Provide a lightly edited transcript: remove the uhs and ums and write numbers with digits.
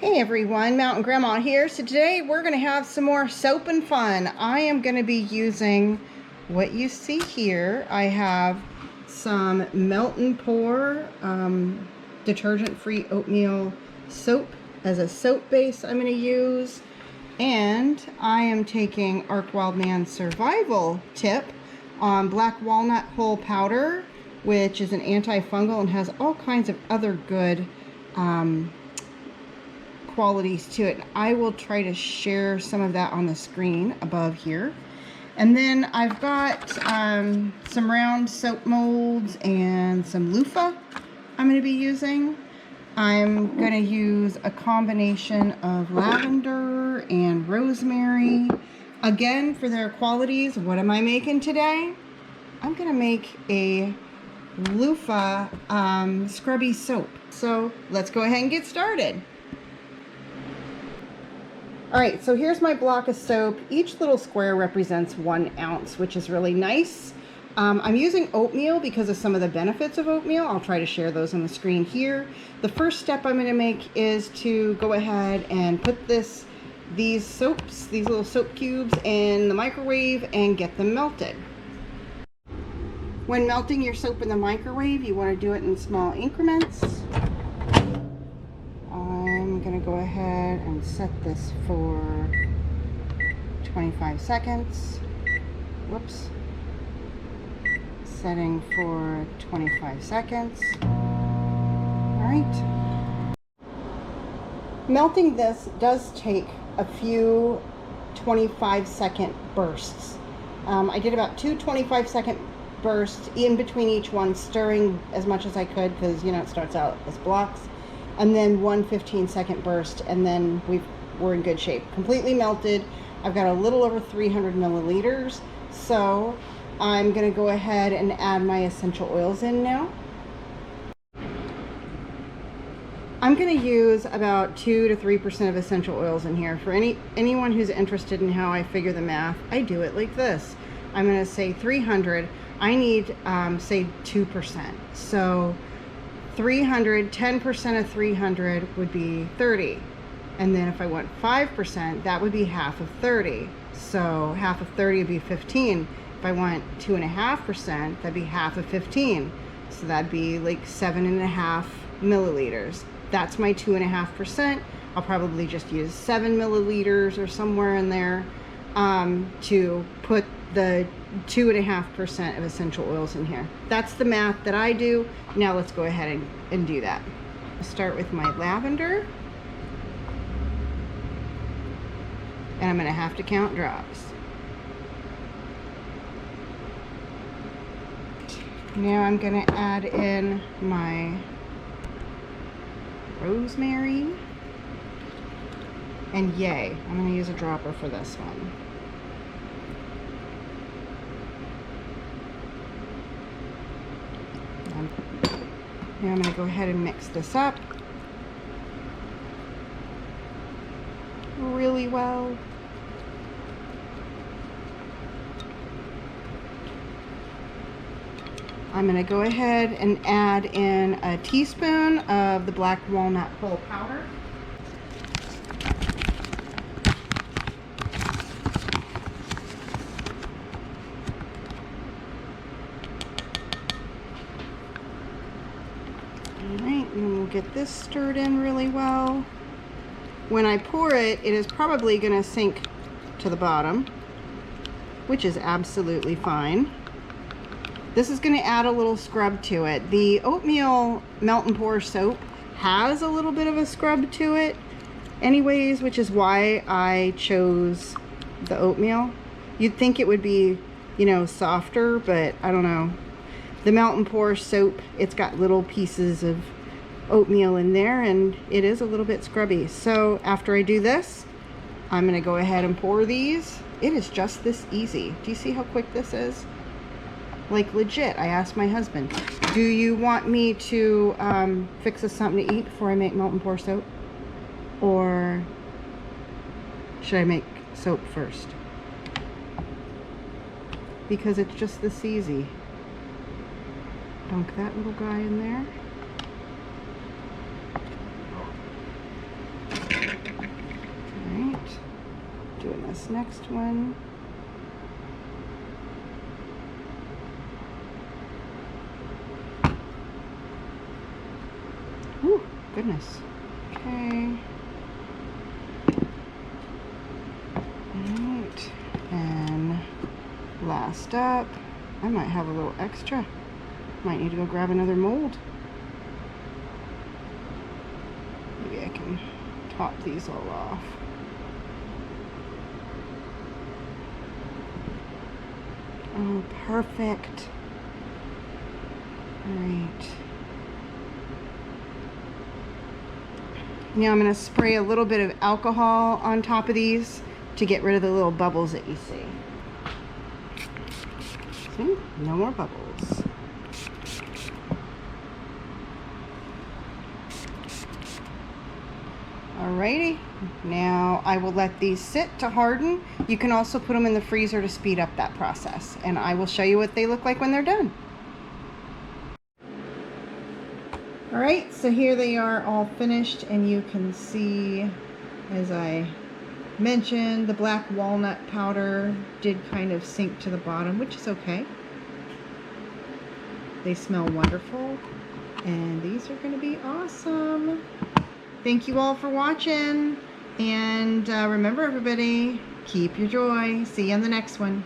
Hey everyone, Mountain Grandma here. So today we're going to have some more soap and fun. I am going to be using what you see here. I have some melt and pour detergent-free oatmeal soap as a soap base I'm going to use. And I am taking Arc Wildman Survival Tip on black walnut hull powder, which is an antifungal and has all kinds of other good qualities to it. I will try to share some of that on the screen above here. And then I've got some round soap molds and some loofah I'm going to be using. I'm going to use a combination of lavender and rosemary. Again, for their qualities, what am I making today? I'm going to make a loofah scrubby soap. So let's go ahead and get started. Alright, so here's my block of soap. Each little square represents 1 ounce, which is really nice. I'm using oatmeal because of some of the benefits of oatmeal. I'll try to share those on the screen here. The first step I'm going to make is to go ahead and put these little soap cubes in the microwave and get them melted. When melting your soap in the microwave, you want to do it in small increments. I'm going to go ahead and set this for 25 seconds. Whoops. Setting for 25 seconds. Alright. Melting this does take a few 25-second bursts. I did about 2 25-second bursts in between each one, stirring as much as I could because, you know, it starts out as blocks. And then 1 15-second burst, and then we're in good shape. Completely melted. I've got a little over 300 milliliters, so I'm going to go ahead and add my essential oils in now. I'm going to use about 2 to 3% of essential oils in here. For anyone who's interested in how I figure the math, I do it like this. I'm going to say 300. I need, say, 2%. So 300, 10% of 300 would be 30. And then if I want 5%, that would be half of 30. So half of 30 would be 15. If I want 2.5%, that'd be half of 15. So that'd be like 7.5 milliliters. That's my 2.5%. I'll probably just use 7 milliliters or somewhere in there to put the 2.5% of essential oils in here. That's the math that I do. Now let's go ahead and do that. I'll start with my lavender. And I'm going to have to count drops. Now I'm going to add in my rosemary. And yay, I'm going to use a dropper for this one. Now I'm going to go ahead and mix this up really well. I'm going to go ahead and add in a teaspoon of the black walnut hull powder. Alright, and we'll get this stirred in really well. When I pour it, it is probably going to sink to the bottom, which is absolutely fine. This is going to add a little scrub to it. The oatmeal melt and pour soap has a little bit of a scrub to it anyways, which is why I chose the oatmeal. You'd think it would be, you know, softer, but I don't know. The melt and pour soap, it's got little pieces of oatmeal in there, and it is a little bit scrubby. So after I do this, I'm going to go ahead and pour these. It is just this easy. Do you see how quick this is? Like legit. I asked my husband, do you want me to fix us something to eat before I make melt and pour soap? Or should I make soap first? Because it's just this easy. Dunk that little guy in there. this next one. Ooh, goodness. Okay. Alright. And last up, I might have a little extra. Might need to go grab another mold. Maybe I can top these all off. Oh, perfect. All right. Now I'm going to spray a little bit of alcohol on top of these to get rid of the little bubbles that you see. See? No more bubbles. Alrighty, now I will let these sit to harden. You can also put them in the freezer to speed up that process, and I will show you what they look like when they're done. Alright, so here they are all finished, and you can see, as I mentioned, the black walnut powder did kind of sink to the bottom, which is okay. They smell wonderful, and these are going to be awesome. Thank you all for watching, and remember everybody, keep your joy. See you on the next one.